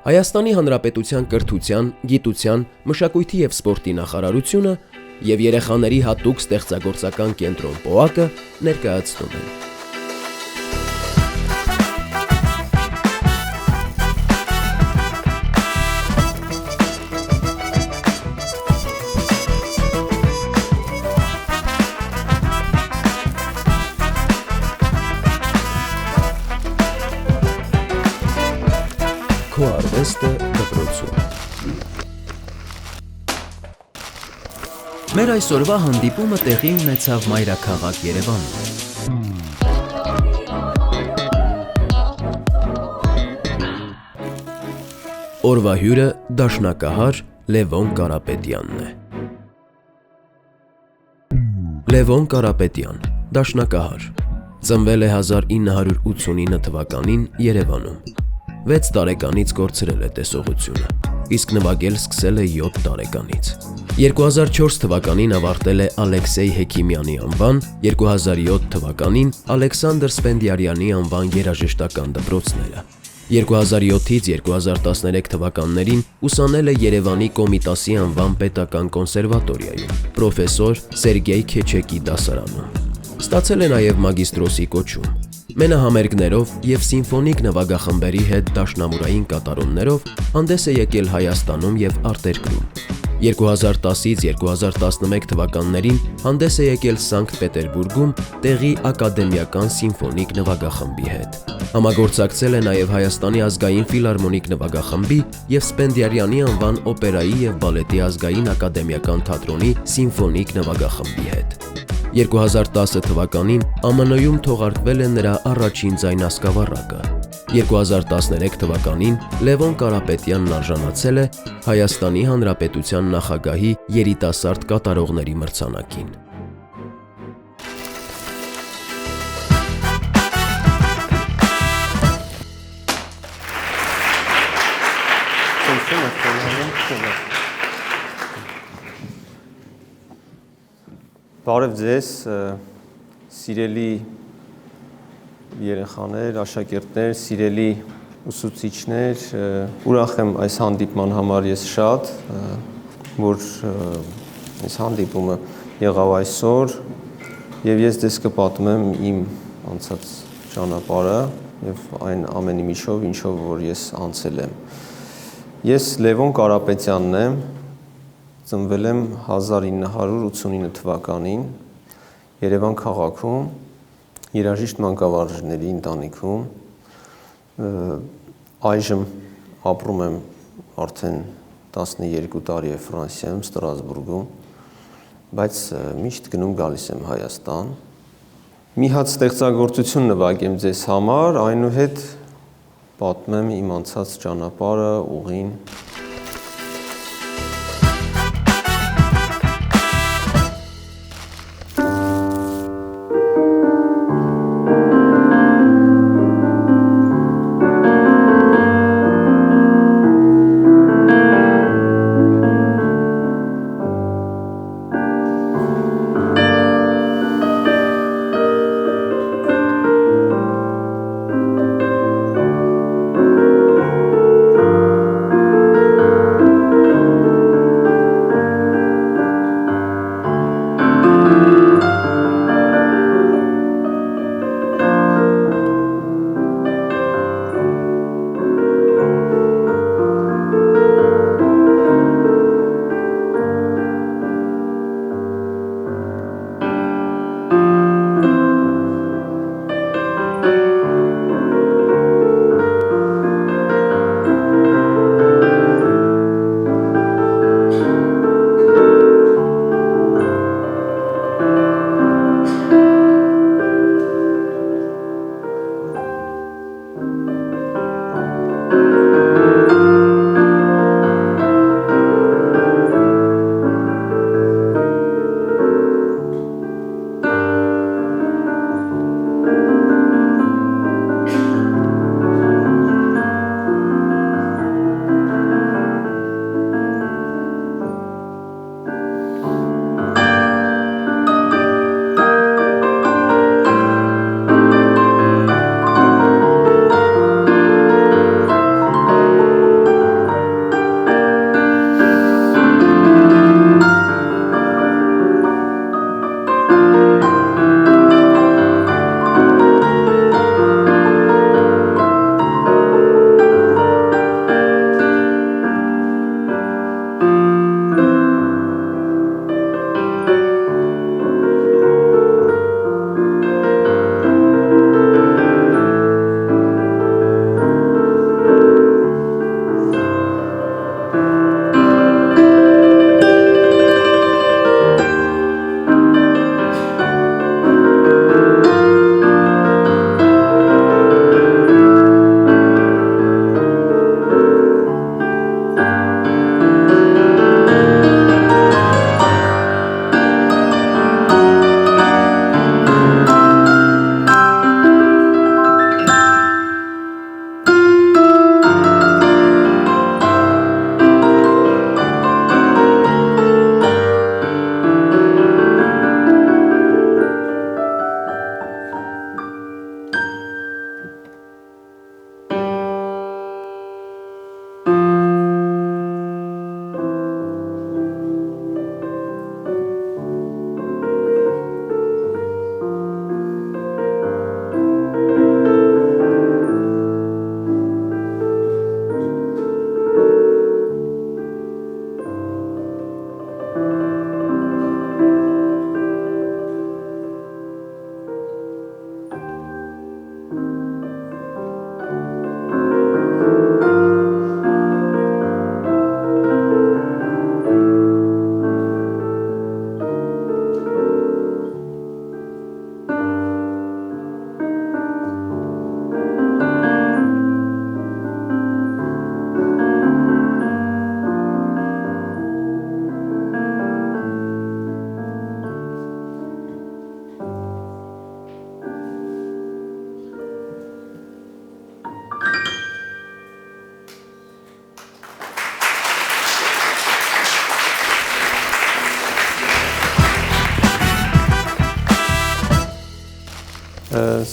Հայաստանի Հանրապետության կրթության, գիտության, մշակույթի և սպորտի նախարարությունը և երեխաների հատուկ ստեղծագործական կենտրոն «Պոակը» ներկայացնում են։ Քո արվեստը դպրոցում։ Մեր այսօրվա հանդիպումը տեղի ունեցավ մայրաքաղաք Երևանում։ Օրվա հյուրը դաշնակահար Լևոն Կարապետյանն է։ Լևոն Կարապետյան, դաշնակահար, ծնվել է 1989 թվականին Երևանում։ 6 տարեկանից կորցրել է տեսողությունը, իսկ նվագել սկսել է 7 տարեկանից։ 2004 թվականին ավարտել է Ալեքսեյ Հեքիմյանի անվան, 2007 թվականին Ալեքսանդր Սպենդիարյանի անվան երաժշտական դպրոցները։ 2007-ից 2013 թվականներին ուսանել է Երևանի Կոմիտասի անվան պետական կոնսերվատորիայում, պրոֆեսոր Սերգեյ Քեչեկի դասարանում։ Ստացել է նաև մագիստրոսի կոչում։ Մենահամերգներով և սիմֆոնիկ նվագախմբերի հետ դաշնամուրային կատարումներով հանդես է եկել Հայաստանում և արտերկրում։ 2010-ից 2011 թվականներին հանդես է եկել Սանկտ Պետերբուրգում տեղի ակադեմիական սիմֆոնիկ նվագախմբի հետ։ Համագործակցել է նաև Հայաստանի ազգային ֆիլհարմոնիկ նվագախմբի և Սպենդիարյանի անվան օպերայի և բալետի ազգային ակադեմիական թատրոնի սիմֆոնիկ նվագախմբի հետ։ 2010 թվականին ԱՄՆ-ում թողարկվել է նրա առաջին ձայնասկավառակը։ 2013 թվականին Լևոն Կարապետյանն արժանացել է Հայաստանի Հանրապետության նախագահի երիտասարդ կատարողների մրցանակին։ Բարև ձեզ, սիրելի երեխաներ, աշակերտներ, սիրելի ուսուցիչներ, ուրախ եմ այս հանդիպման համար ես շատ, որ այս հանդիպումը եղավ այսօր և ես ձեզ կպատմեմ իմ անցած ճանապարհը և այն ամենի միջով, ինչով որ ես անցել եմ։ Ես Լևոն Կարապետյանն եմ, ծնվել եմ 1989 թվականին Երևան քաղաքում, երաժիշտ մանկավարժների ընտանիքում, այժմ ապրում եմ արդեն 12 տարի է Ֆրանսիայում, Ստրասբուրգում, բայց միշտ գնում գալիս եմ Հայաստան։ Մի հատ ստեղծագործություն նվագեմ ձեզ համար, այնուհետ պատմեմ իմ անցած ճանապարհը, ուղին։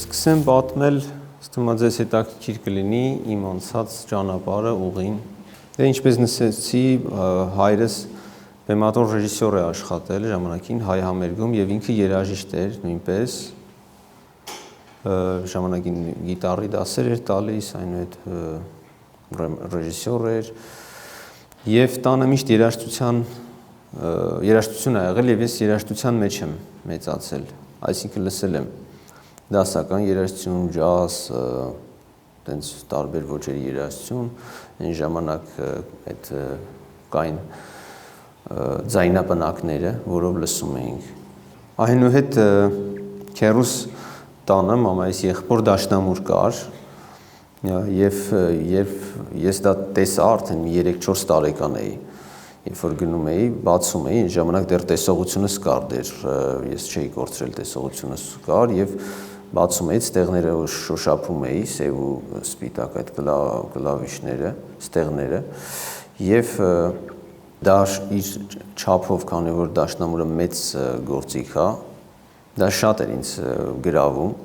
Սկսեմ պատմել, ստումա ձեզ հետաքրքիր կլինի իմ անցած ճանապարհը ուղին։ Դե ինչպես նշեցի, հայրս բեմադրող ռեժիսոր է աշխատել ժամանակին հայ համերգում եւ ինքը երաժիշտ էր նույնպես։ Ժամանակին գիտարի դասեր էր տալիս, այնուհետ ռեժիսոր էր եւ տանը միշտ երաժշտություն ա եղել եւ ես երաժշտության մեջ եմ մեծացել, այսինքն լսել եմ դասական երաժշտություն, ջազ, տենց տարբեր ոճերի երաժշտություն, այն ժամանակ այդ կային ձայնապնակները, որով լսում էինք։ Այնուհետ քեռուս տանը մամայիս եղբոր դաշնամուր կար եւ ես դա տեսա արդեն 3-4 տարեկան էի, երբ որ գնում էի, բացում էի, այն ժամանակ դեռ տեսողությունս կար, ես չէի կորցրել տեսողությունս կար եւ բացում էի, ստեղները շոշափում էի, սև ու սպիտակ այդ կլավիշները, ստեղները եւ դա իր չափով, քանի որ դաշնամուրը մեծ գործիք է, դա շատ էր ինձ գրավում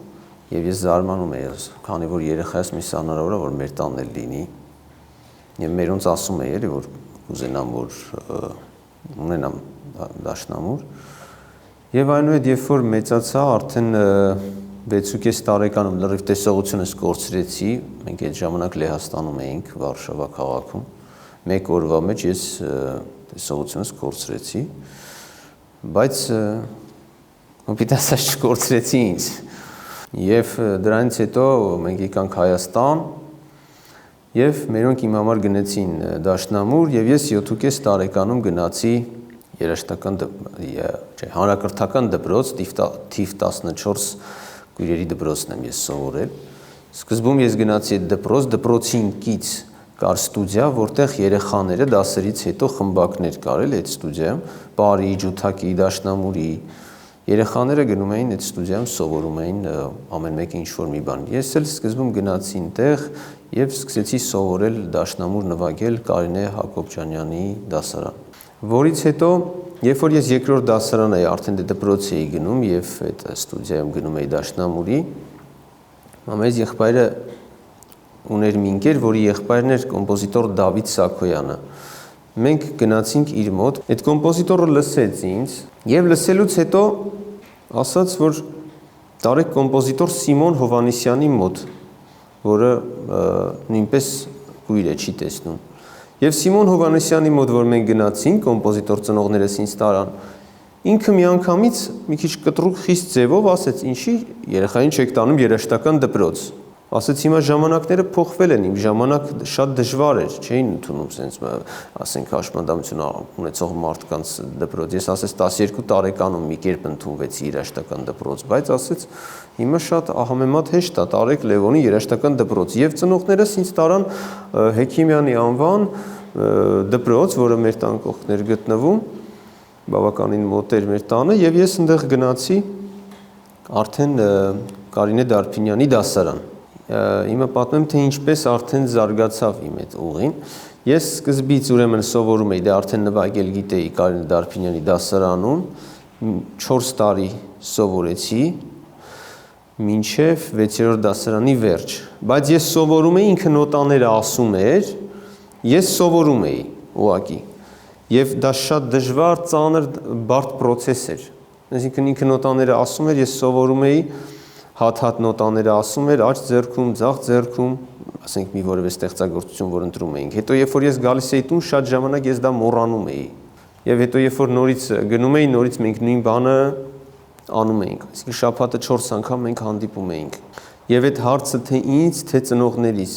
եւ ես զարմանում էի, քանի որ երեխայս միս անհնարավոր է որ մեր տանն էլ լինի եւ մերոնց ասում էի էլի որ կուզենամ որ ունենամ դաշնամուր եւ այնուհետ երբ որ մեծացա արդեն 6.5 տարեկանում լրիվ տեսողությունս կորցրեցի, մենք այդ ժամանակ Լեհաստանում էինք, Վարշավա քաղաքում, մեկ օրվա մեջ ես տեսողությունս կորցրեցի, բայց պիտասած չկորցրեցի ինձ, եւ դրանից հետո մենք եկանք Հայաստան, եւ մերոնք իմ համար գնեցին դաշնամուր, եւ ես 7.5 տարեկանում գնացի հանրակրթական դպրոց, թիվ 14 քույրերի դպրոցն եմ ես սովորել։ Սկզբում ես գնացի այդ դպրոցին կից կար ստուդիա, որտեղ երեխաները դասերից հետո խմբակներ կար էլ այդ ստուդիայում, բարի, ջութակի, դաշնամուրի երեխաները գնում էին այդ ստուդիայում սովորում էին ամեն մեկը ինչ-որ մի բան։ Ես էլ սկզբում գնացի այնտեղ եւ սկսեցի սովորել դաշնամուր նվագել Կարինե Հակոբյանյանի դասարան։ Որից հետո, երբ որ ես երկրորդ դասարան էի, արդեն դպրոց էի գնում եւ այդ ստուդիայում գնում էի դաշնամուրի, մամայիս եղբայրը ուներ մի ընկեր, որի եղբայրն էր կոմպոզիտոր Դավիթ Սաքոյանը։ Մենք գնացինք իր մոտ, այդ կոմպոզիտորը լսեց ինձ եւ լսելուց հետո ասաց, որ տարեք կոմպոզիտոր Սիմոն Հովհաննիսյանի մոտ, որը նույնպես կույր է, չի տեսնում։ Եվ Սիմոն Հովհաննիսյանի մոտ, որ մենք գնացինք, կոմպոզիտոր ծնողներս ինձ տարան, ինքը միանգամից մի քիչ կտրուկ խիստ ձևով ասեց, ինչի երեխային չեք տանում երաժշտական դպրոց։ Ասեց հիմա ժամանակները փոխվել են, իմ ժամանակ շատ դժվար էր, չէին ընդունում sense, ասենք հաշմանդամություն ունեցող մարդկանց դպրոց։ Ես ասեց 12 տարեկանում մի կերպ ընդունվեցի երաժշտական դպրոց, բայց ասեց հիմա շատ համեմատ հեշտ է, տարեք Լևոնի երաժշտական դպրոց։ Եվ ծնողներս ինձ տարան Հեքիմյանի անվան դպրոց, որը մեր տան կողքն էր գտնվում, բավականին մոտ էր մեր տանը, եւ ես այնտեղ գնացի արդեն Կարինե Դարփինյանի դասարան։ Հիմա պատմեմ, թե ինչպես արդեն զարգացավ իմ այդ ուղին։ Ես սկզբից ուրեմն սովորում էի, դե արդեն նվագել գիտեի Կարինե Դարփինյանի դասարանում, 4 տարի սովորեցի, մինչև 6-րդ դասարանի վերջ։ Բայց ես սովորում էի, ինքը նոտաները ասում էր, ես սովորում էի ուղղակի։ Եվ դա շատ դժվար, ծանր, բարդ process էր։ Այսինքն ինքը նոտաները ասում էր, ես սովորում էի, հատ նոտաները ասում էր, աջ ձեռքում, ձախ ձեռքում, ասենք մի որևէ ստեղծագործություն, որ ընտրում էինք։ Հետո երբ որ ես գալիս էի տուն, շատ ժամանակ ես դա մոռանում էի։ Եվ հետո երբ որ նորից գնում էի, նորից մենք նույն բանը անում էինք։ Այսինքն շաբաթը 4 անգամ մենք հանդիպում էինք։ Եւ այդ հարցը թե ինձ, թե ծնողներիս,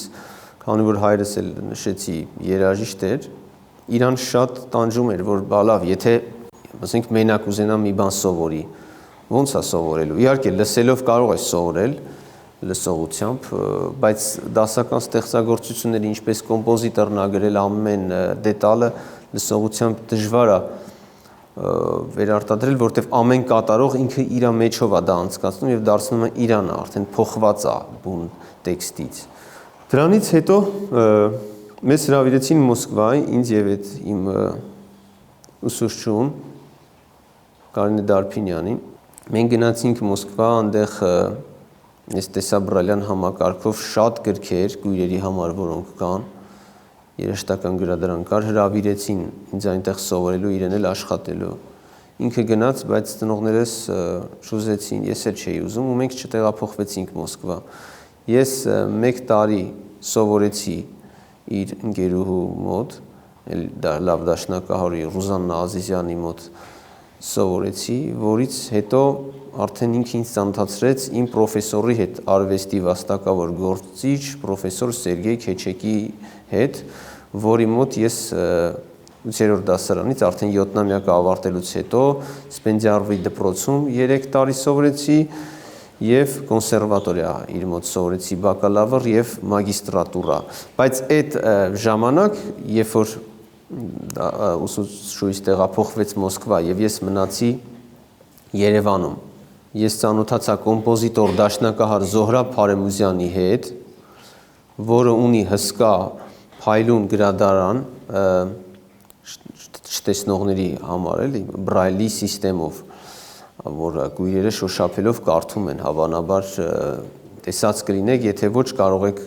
քանի որ հայրս էլ նշեցի երաժիշտ էր, իրան շատ տանջում էր, որ բա լավ, եթե ասենք մենակ ուզենամ մի բան սովորի, ոնց է սովորելու։ Իհարկե լսելով կարող ես սովորել լսողությամբ, բայց դասական ստեղծագործությունները ինչպես կոմպոզիտորն ա գրել ամեն դետալը լսողությամբ դժվար է վերարտադրել, որտեղ ամեն կատարող ինքը իր մեջով է դա անցկացնում եւ դարձնում է իրանը, արդեն փոխված է բուն տեքստից։ Դրանից հետո մեզ հրավիրեցին Մոսկվայի, ինձ եւ այդ իմ ուսուցչուն Կարինե Դարփինյանին։ Մենք գնացինք Մոսկվա, այնտեղ Ես տեսա բրալյան համակարգով շատ գրքեր գույրերի համար, որոնք կան, երաժշտական գրադարան կար, հրավիրեցին ինձ այնտեղ սովորելու, իրեն էլ աշխատելու։ Ինքը գնաց, բայց ծնողներս շուզեցին, ես էլ չէի ուզում ու մենք չտեղափոխվեցինք Մոսկվա։ Ես 1 տարի սովորեցի իր ընկերուհու մոտ, լավ դաշնակահարի Ռուզաննա Ազիզյանի մոտ սովորեցի, որից հետո արդեն ինքը ինձ ծանոթացրեց իմ պրոֆեսորի հետ, արվեստի վաստակավոր գործիչ պրոֆեսոր Սերգեյ Քեչեկի հետ, որի մոտ ես 8-րդ դասարանից արդեն 7-ամյակը ավարտելուց հետո Սպենդիարվի դպրոցում 3 տարի սովորեցի եւ կոնսերվատորիա իր մոտ սովորեցի բակալավր եւ մագիստրատուրա, բայց այդ ժամանակ, երբ որ ուսուցչուհիս տեղափոխվեց Մոսկվա եւ ես մնացի Երևանում, ես ծանոթացա կոմպոզիտոր դաշնակահար Զոհրաբ Փարեմուզյանի հետ, որը ունի հսկա փայլուն գրադարան չտեսնողների համար, էլի բրայլի սիստեմով, որ գույրերը շոշափելով կարդում են, հավանաբար տեսած կլինեք, եթե ոչ կարող եք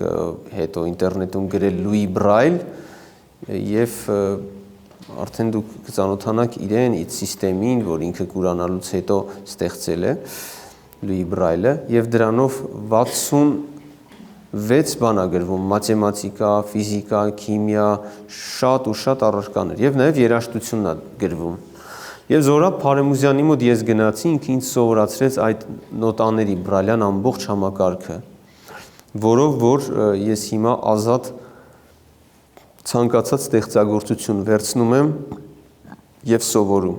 հետո ինտերնետում գրել Լուի Բրայլ եւ արդեն դուք կծանոթանաք իրեն, այդ սիստեմին, որ ինքը կուրանալուց հետո ստեղծել է Լուի Բրայլը եւ դրանով 66 բան ա գրվում, մաթեմատիկա, ֆիզիկա, քիմիա, շատ ու շատ առարկաներ եւ նաեւ երաժշտությունն ա գրվում։ Եվ Զոհրաբ Փարեմուզյանի մոտ ես գնացի, ինքը ինձ սովորացրեց այդ նոտաների բրալյան ամբողջ համակարգը, որով որ ես հիմա ազատ ցանկացած ստեղծագործություն վերցնում եմ եւ սովորում։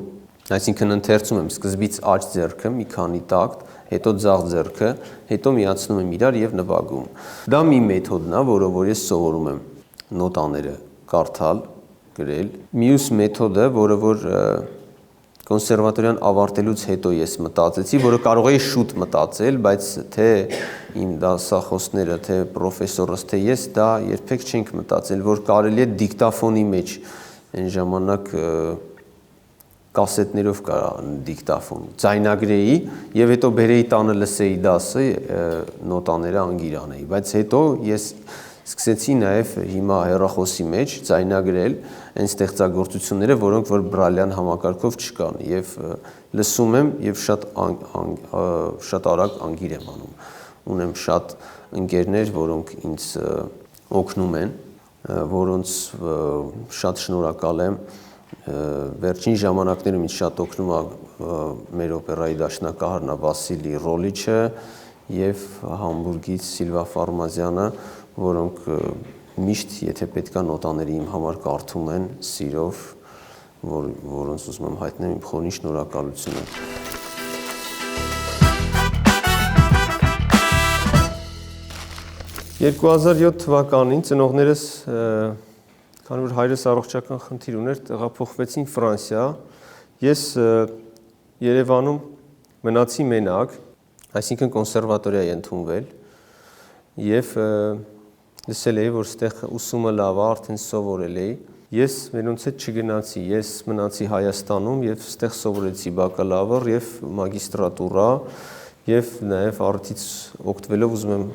Այսինքն ընթերցում եմ սկզբից աջ ձեռքը, մի քանի տակտ, հետո ձախ ձեռքը, հետո միացնում եմ իրար եւ նվագում։ Դա մի մեթոդն է, որով որ ես սովորում եմ նոտաները կարդալ, գրել։ Մյուս մեթոդը, որը որ կոնսերվատորիան ավարտելուց հետո ես մտածեցի, որը կարող էի շուտ մտածել, բայց թե իմ դասախոսները, թե պրոֆեսորս, թե ես դա երբեք չենք մտածել, որ կարելի է դիկտաֆոնի մեջ այն ժամանակ կասետներով կա դիկտաֆոն, ձայնագրեի եւ հետո բերեի տանը լսեի դասը, նոտաները անգիր անեի, բայց հետո ես սկսեցի նաև հիմա հեռախոսի մեջ ձայնագրել այն ստեղծագործությունները, որոնք որ բրալյան համակարգով չկան եւ լսում եմ եւ շատ արագ անգիր եմ անում։ Ունեմ շատ ընկերներ, որոնք ինձ օգնում են, որոնց շատ շնորհակալ եմ։ Վերջին ժամանակներում ինձ շատ օգնում է մեր օպերայի դաշնակահարն Վասիլի Ռոլիչը եւ Համբուրգից Սիլվա Ֆարմազյանը, որոնք միշտ, եթե պետքա նոտաների իմ համար կարդում են սիրով, որոնց ուզում եմ հայտնել իմ խորին շնորհակալությունը։ 2007 թվականին ծնողներս, քանի որ հայրս առողջական խնդիր ուներ, տեղափոխվեցին Ֆրանսիա։ Ես Երևանում մնացի մենակ, այսինքն կոնսերվատորիա եմ ընդունվել եւ լսել էի, որ ստեղ ուսումը լավ է, արդեն սովորել էի։ Ես մենոնց հետ չգնացի, ես մնացի Հայաստանում եւ ստեղ սովորեցի բակալավր եւ մագիստրատուրա եւ նաեւ արդից օգտվելով ուզում եմ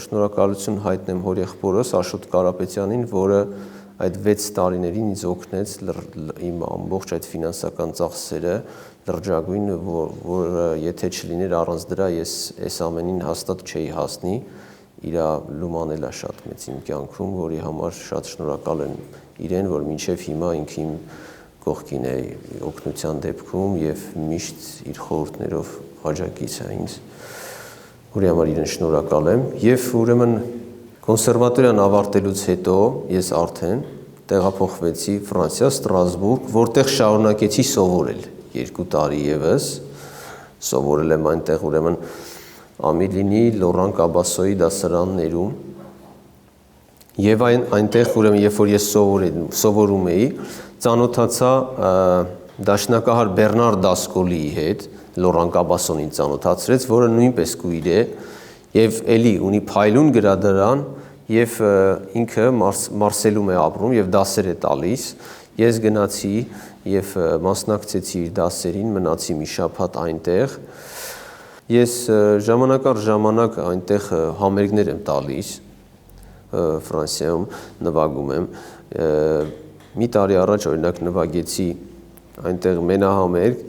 շնորհակալություն հայտնեմ հոր եղբորս Աշոտ Կարապետյանին, որը այդ 6 տարիներին ինձ օգնեց իմ ամբողջ այդ ֆինանսական ծախսերը լրջագույն, որը եթե չլիներ առանց դրա ես այս ամենին հաստատ չէի հասնի, իրա լումանելա շատ մեծ իմ կյանքում, որի համար շատ շնորհակալ եմ իրեն, որ մինչև հիմա ինքը իմ կողքին է օգնության դեպքում եւ միշտ իր խորհուրդներով աջակից է ինձ, որի համար իրեն շնորհակալ եմ եւ ուրեմն կոնսերվատորիան ավարտելուց հետո ես արդեն տեղափոխվեցի Ֆրանսիա, Ստրասբուրգ, որտեղ շարունակեցի սովորել 2 տարի եւս, սովորել եմ այնտեղ ուրեմն Ամիլինի, Լորան Կաբասոյի դասարաններում եւ այնտեղ ուրեմն երբ որ ես սովորում էի, ծանոթացա դաշնակահար Բեռնար Դասկոլիի հետ, Լորան Կաբասոնին ծանոթացրեց, որը նույնպես կույր է եւ էլի ունի փայլուն գրադարան եւ ինքը Մարսելում է ապրում եւ դասեր է տալիս։ Ես գնացի եւ մասնակցեցի իր դասերին, մնացի մի շաբաթ այնտեղ։ Ես ժամանակ առ ժամանակ այնտեղ համերգներ եմ տալիս Ֆրանսիայում նվագում եմ մի տարի առաջ օրինակ նվագեցի այնտեղ մենահամերգ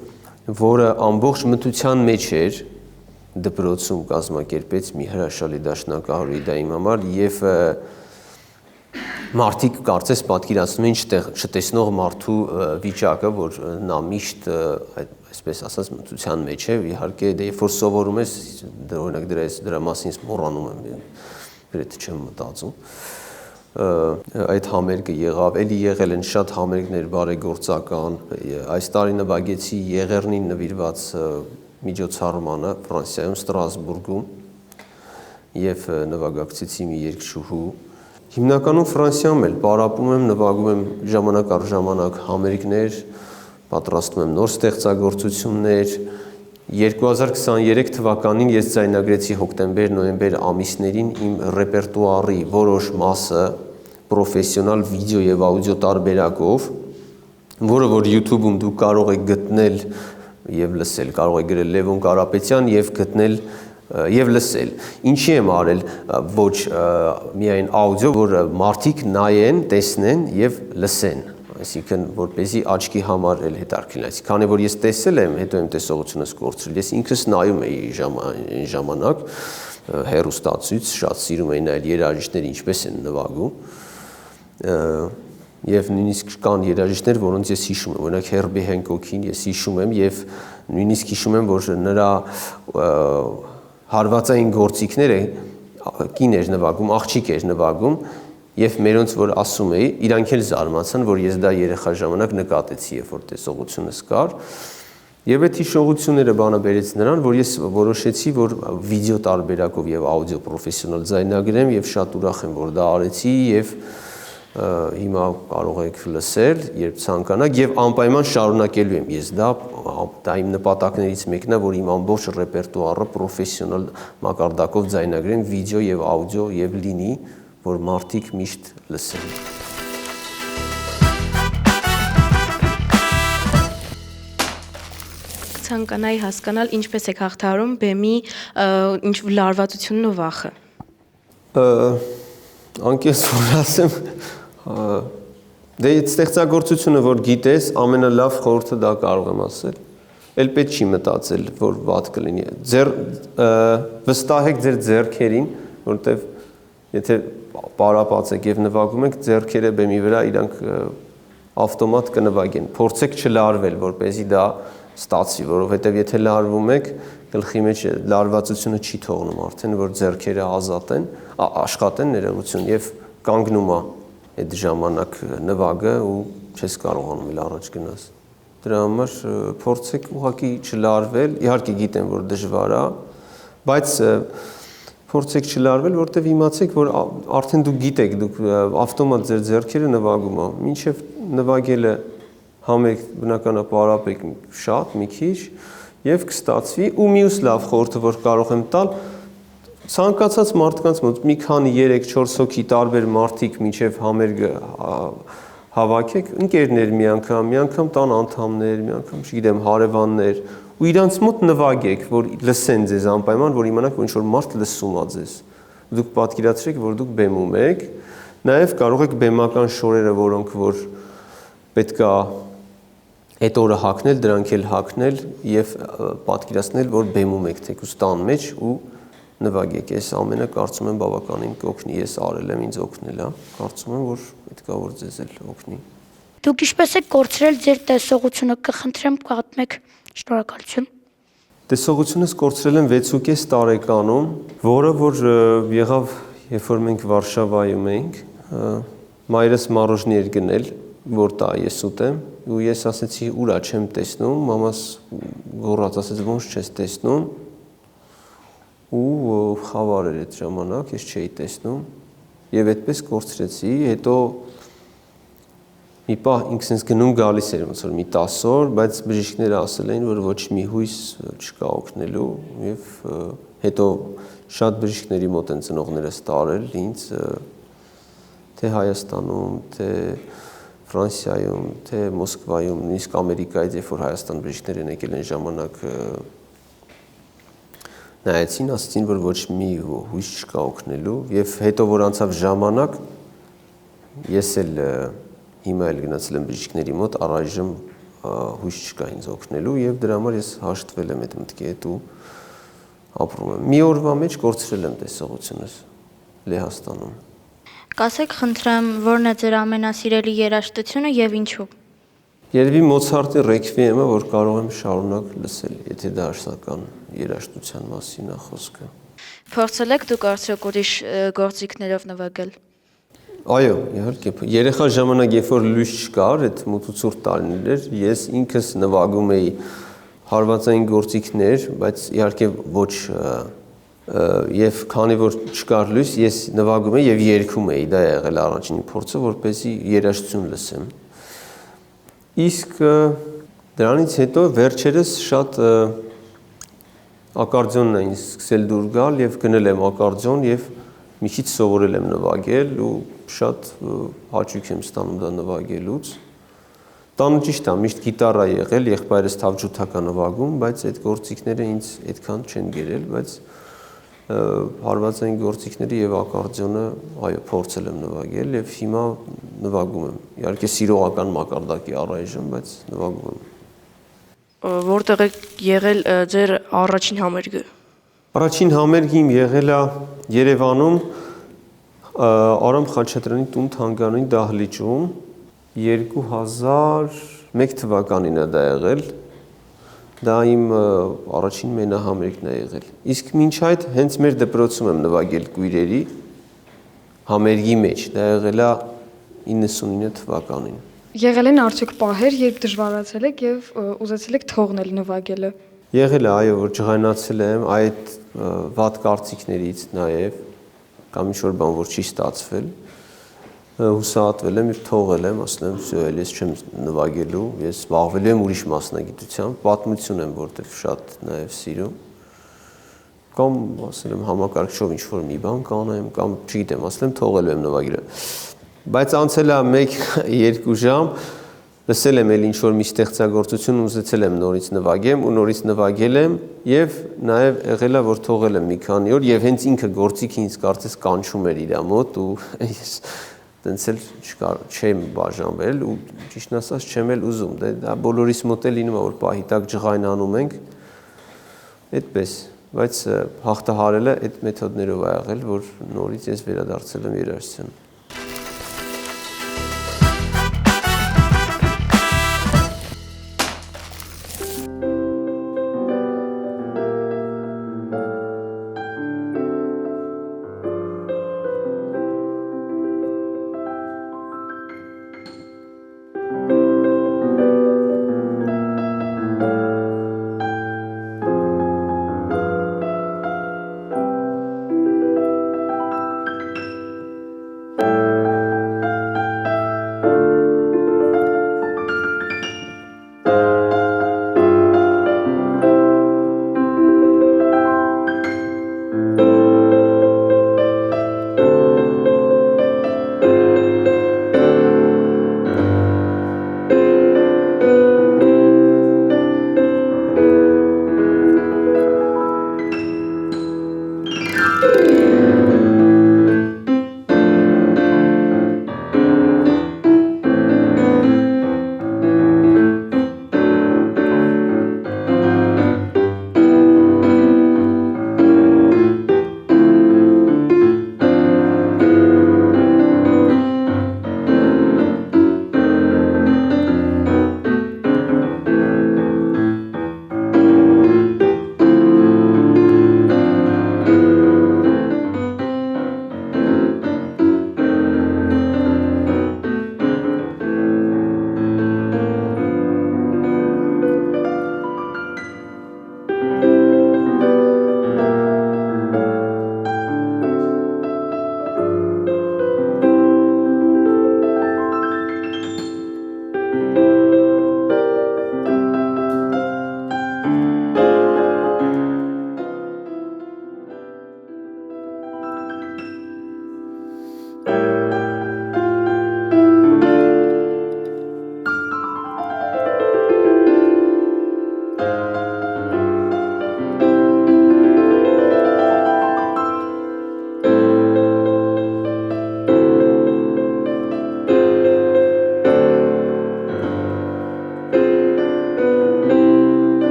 որը ամբողջ մթության մեջ էր դպրոցում կազմակերպեց մի հրաշալի դաշնակահար դա իմ համար եւ մարդիկ կարծես պատկերացնում են չտեսնող մարդու վիճակը որ նա միշտ այսպես ասած մթության մեջ է իհարկե դե երբ որ սովորում ես օրինակ դրա մասին մոռանում եմ գրեթե չեմ մտածում այդ համերգը եղավ էլի եղել են շատ համերգներ բարեգործական այս տարի նվագեցի Եղեռնին նվիրված միջոցառմանը Ֆրանսիայում Ստրասբուրգում եւ նվագակցեցի մի երգչուհու հիմնականում Ֆրանսիայում էլ պարապում եմ նվագում եմ ժամանակ առ ժամանակ համերգներ պատրաստում եմ նոր ստեղծագործություններ 2023 թվականին ես ձայնագրեցի հոկտեմբեր-նոյեմբեր ամիսներին իմ ռեպերտուարի որոշ մասը պրոֆեսիոնալ վիդեո եւ աուդիո տարբերակով, որը որ YouTube-ում դուք կարող եք գտնել եւ լսել, կարող եք գրել Լևոն Կարապետյան եւ գտնել եւ լսել։ Ինչի եմ արել ոչ միայն աուդիո, որ մարդիկ նայեն, տեսնեն եւ լսեն։ Այսինքն որպեսզի աչքի համար էլ հետաքրքիր լինի։ Քանի որ ես տեսել եմ, հետո եմ տեսողությունս կորցրել։ Ես ինքս նայում էի ժամանակ հեռուստացույց, շատ սիրում էի նայել երաժիշտներ ինչպես են նվագում։ Եվ նույնիսկ կան երաժիշտներ, որոնց ես հիշում եմ, օրինակ Հերբի Հենկոքին ես հիշում եմ եւ նույնիսկ հիշում եմ, որ նրա հարվածային գործիքները կին էր նվագում, աղջիկ էր նվագում Եվ մերոնց որ ասում էի, իրանք էլ զարմացան, որ ես դա երեխա ժամանակ նկատեցի, երբ որ տեսողությունս կար։ Եվ այդ հիշողությունները բանը բերեց նրան, որ ես որոշեցի, որ վիդեո տարբերակով եւ աուդիո պրոֆեսիոնալ ձայնագրեմ եւ շատ ուրախ եմ, որ դա արեցի եւ հիմա կարող եք լսել, երբ ցանկանաք եւ անպայման շարունակելու եմ։ Ես դա իմ նպատակներից մեկն է, որ իմ ամբողջ ռեպերտուարը պրոֆեսիոնալ մակարդակով ձայնագրեմ վիդեո եւ աուդիո եւ լինի որ մարդիկ միշտ լսեն։ Ցանկանայի հասկանալ ինչպես եք հաղթահարում բեմի ինչ լարվածությունն ու վախը։ Անկեղծ որ ասեմ, դե այդ ստեղծագործությունը որ գիտես, ամենալավ խորհուրդը դա կարող եմ ասել։ Էլ պետք չի մտածել, որ վատ կլինի։ Վստահեք ձեր ձեռքերին, որտեվ եթե պարապած եք եւ նվագում եք ձեռքերը բեմի վրա իրանք ավտոմատ կնվագեն փորձեք չլարվել որպեսզի դա ստացվի որովհետեւ եթե լարվում եք գլխի մեջ լարվածությունը չի թողնում արդեն որ ձեռքերը ազատ են աշխատեն ներողություն եւ կանգնում է այդ ժամանակ նվագը ու չես կարողանում էլ առաջ գնաս դրա համար փորձեք ուղղակի չլարվել իհարկե գիտեմ որ դժվար է բայց փորձեք չլարվել, որտեվ իմացեք, որ արդեն դուք գիտեք, դուք ավտոմատ ձեր ձեռքերը նվագում է, մինչև նվագելը համերգ բնականաբար պարապեք շատ մի քիչ եւ կստացվի ու մյուս լավ խորհուրդը, որ կարող եմ տալ, ցանկացած մարդկանց մոտ մի քանի 3-4 հոգի տարբեր մարդիկ մինչև համերգը հավաքեք, ընկերներ մի անգամ տան անդամներ, մի անգամ, չգիտեմ, հարևաններ ու իրանց մոտ նվագեք, որ լսեն ձեզ անպայման, որ իմանաք, որ ինչ-որ մարդ լսում է ձեզ։ Դուք պատկերացրեք, որ դուք բեմում եք, նաև կարող եք բեմական շորերը, որոնք որ պետքա այդ օրը հագնել, դրանք էլ հագնել եւ պատկերացնել, որ բեմում եք թեկուզ տան մեջ ու նվագեք։ Այս ամենը կարծում եմ բավականին կօգնի, ես արել եմ, ինձ օգնել է։ Կարծում եմ, որ պետքա որ ձեզ էլ օգնի։ Դուք ինչպես եք կորցրել ձեր տեսողությունը, կխնդրեմ պատմեք։ Շնորհակալություն։ Տեսողությունս կորցրել եմ 6.5 տարեկանում, որը որ եղավ, երբ որ մենք Վարշավայում էինք, մայրս մարոժնի էր գնել, որ տա ես ուտեմ, ու ես ասեցի, ուրա չեմ տեսնում, մամաս գոռաց, ասեց, ոնց չես տեսնում, ու խավար էր այդ ժամանակ, ես չէի տեսնում, եւ այդպես կորցրեցի, հետո մի պահ ինքս ինձ գնում գալիս էր ոնց որ մի 10 օր, բայց բժիշկները ասել էին, որ ոչ մի հույս չկա օգնելու եւ հետո շատ բժիշկների մոտ են ծնողներս տարել ինձ թե Հայաստանում, թե Ֆրանսիայում, թե Մոսկվայում, նույնիսկ Ամերիկայից, երբ որ Հայաստան բժիշկներ են եկել այն ժամանակ նայեցին, ասացին, որ ոչ մի հույս չկա օգնելու, եւ հետո որ անցավ ժամանակ, ես էլ հիմա էլ գնացել եմ բժիշկների մոտ, առայժմ հույս չկա ինձ օգնելու եւ դրա համար ես հաշտվել եմ այդ մտքի հետ ու ապրում եմ։ Մի օրվա մեջ կորցրել եմ տեսողությունս Լեհաստանում։ Կասեք, խնդրեմ, ո՞րն է ձեր ամենասիրելի երաժշտությունը եւ ինչու։ Երևի Մոցարտի ռեքվիեմը, որ կարող եմ շարունակ լսել, եթե դա հաշտական երաժշտության մասին է խոսքը։ Փորձել եք դուք արդյոք ուրիշ գործիքներով նվագել։ Այո, իհարկե։ Երեխա ժամանակ, երբ որ լույս չկար, այդ մութ-ցուրտ տարիներ էր, ես ինքս նվագում էի հարվածային գործիքներ, բայց իհարկե ոչ եւ քանի որ չկար լույս, ես նվագում էի եւ երգում էի, դա է եղել առաջին փորձը, որպեսզի երաժշտություն լսեմ։ Իսկ դրանից հետո վերջերս շատ ակարդեոնն է ինձ սկսել դուր գալ եւ գնել եմ ակարդեոն եւ մի քիչ սովորել եմ նվագել ու շատ հաճույք եմ ստանում դա նվագելուց։ Տանը ճիշտ է, միշտ գիտարա եղել, եղբայրս թավջութակա նվագում, բայց այդ գործիքները ինձ այդքան չեն գերել, բայց հարվածային գործիքները եւ ակարդեոնը, այո, փորձել եմ նվագել եւ հիմա նվագում եմ։ Իհարկե սիրողական մակարդակի առայժմ, բայց նվագում եմ։ Որտեղ է եղել ձեր առաջին համերգը։ Առաջին համերգը իմ եղել է Երևանում Արամ Խաչատրյանի տուն թանգարանի դահլիճում 2001 թվականին է դա եղել։ Դա իմ առաջին մենահամերգն է եղել։ Իսկ մինչ այդ հենց մեր դպրոցում եմ նվագել քույրերի համերգի մեջ։ Դա եղել է 99 թվականին։ Եղել են արդյոք պահեր, երբ դժվարացել եք եւ ուզեցել եք թողնել նվագելը։ Եղել է, այո, որ ջղայնացել եմ այդ վատ կարծիքներից նաեւ կամ ինչ-որ բան, որ չի ստացվել, հուսահատվել եմ եւ թողել եմ, ասել եմ, «Всё, ես չեմ նվագելու, ես զբաղվելու եմ ուրիշ մասնագիտությամբ, պատմություն եմ, որտեղ շատ նաեւ սիրում»։ Կամ ասել եմ համակարգչով ինչ-որ մի բան կանեմ, կամ չգիտեմ, ասել եմ թողելու եմ նվագելը։ Բայց անցել է 1-2 ժամ, լսել եմ էլ ինչ-որ մի ստեղծագործություն, ուզեցել եմ նորից նվագեմ ու նորից նվագել եմ եւ նաեւ եղել է որ թողել եմ մի քանի օր եւ հենց ինքը գործիքը ինձ կարծես կանչում էր իր մոտ ու ես տենց էլ չեմ բաժանվել ու ճիշտն ասած չեմ էլ ուզում, դա բոլորիս մոտ է լինում, որ պահի տակ ջղայնանում ենք, այդպես, բայց հաղթահարելը այդ մեթոդներով է եղել, որ նորից ես վերադարձել եմ երաժշտության։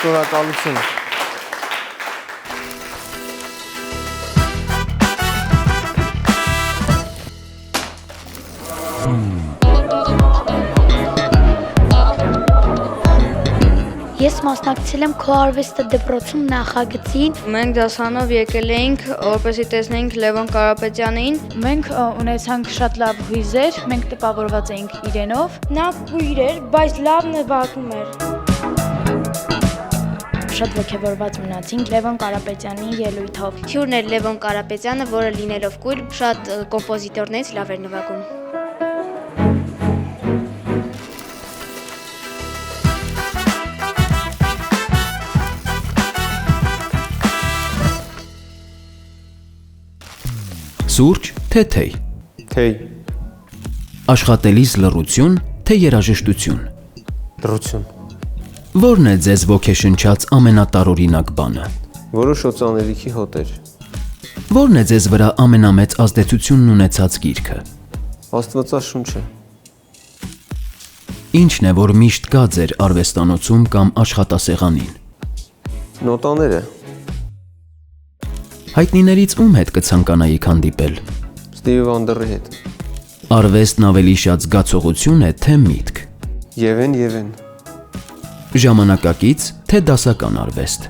Շնորհակալություն։ Ես մասնակցել եմ քո արվեստը դպրոցում նախագծին։ Մենք դասանով եկել էինք, որպեսզի տեսնեինք Լևոն Կարապետյանին։ Մենք ունեցանք շատ լավ հույզեր, մենք տպավորված էինք իրենով։ Նա քույր էր, բայց լավ նվագում էր։ Շատ ոգևորված մնացինք Լևոն Կարապետյանի ելույթով։ Հյուրն էր Լևոն Կարապետյանը, որը լինելով քույր, շատ կոմպոզիտորներից լավ էր նվագում։ Սուրճ, թե թեյ։ Թեյ, Աշխատելիս լռություն, թե երաժշտություն։ դրություն, Որն է ձեզ ոգեշնչած ամենատարօրինակ բանը։ որոշ օծանելիքի հոտեր, Որն է ձեզ վրա ամենամեծ ազդեցությունն ունեցած գիրքը։ Աստվածաշունչը, Ինչն է, որ միշտ կա ձեր արվեստանոցում կամ աշխատասեղանին։ նոտաները, Հայտնիներից ում հետ կցանկանայիք հանդիպել։ Ստիվի Վանդերի հետ, Արվեստն ավելի շատ զգացողություն է, թե միտք։ Եվեն, Ժամանակակից, թե դասական արվեստ։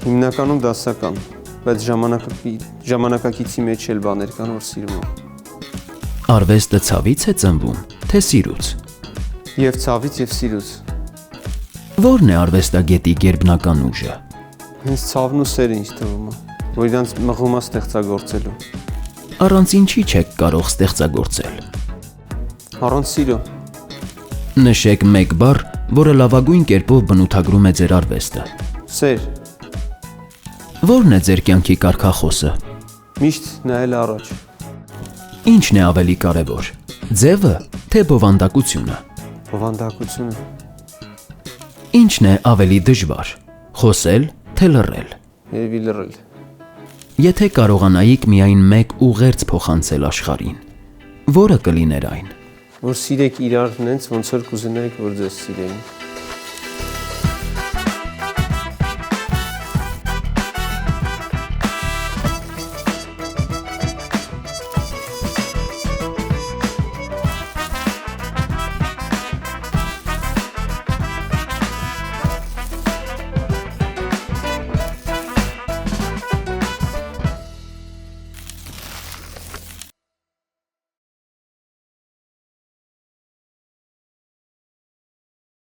հիմնականում դասական, բայց ժամանակակիցի մեջ էլ բաներ կան, որ սիրում եմ։ Արվեստը ցավից է ծնվում, թե սիրուց։ Եվ ցավից եւ սիրուց։ Որն է արվեստագետի գերբնական ուժը։ Հենց ցավն ու սերը ինձ թվում է, որ իրանց մղում է ստեղծագործելու։ Առանց ինչի չեք կարող ստեղծագործել։ Առանց սիրո, Նշեք մեկ բառ, որը լավագույն կերպով բնութագրում է ձեր արվեստը։ սեր, Որն է ձեր կյանքի կարգախոսը։ միշտ նայել առաջ, Ինչն է ավելի կարևոր։ Ձևը, թե բովանդակությունը։ բովանդակությունը, Ինչն է ավելի դժվար։ Խոսել, թե լռել։ երևի լռել, Եթե կարողանայիք միայն մեկ ուղերձ փոխանցել աշխարհին, որը կլիներ այն։ որ սիրեք իրար նենց, ոնց որ կուզենայիք, որ ձեզ սիրեին։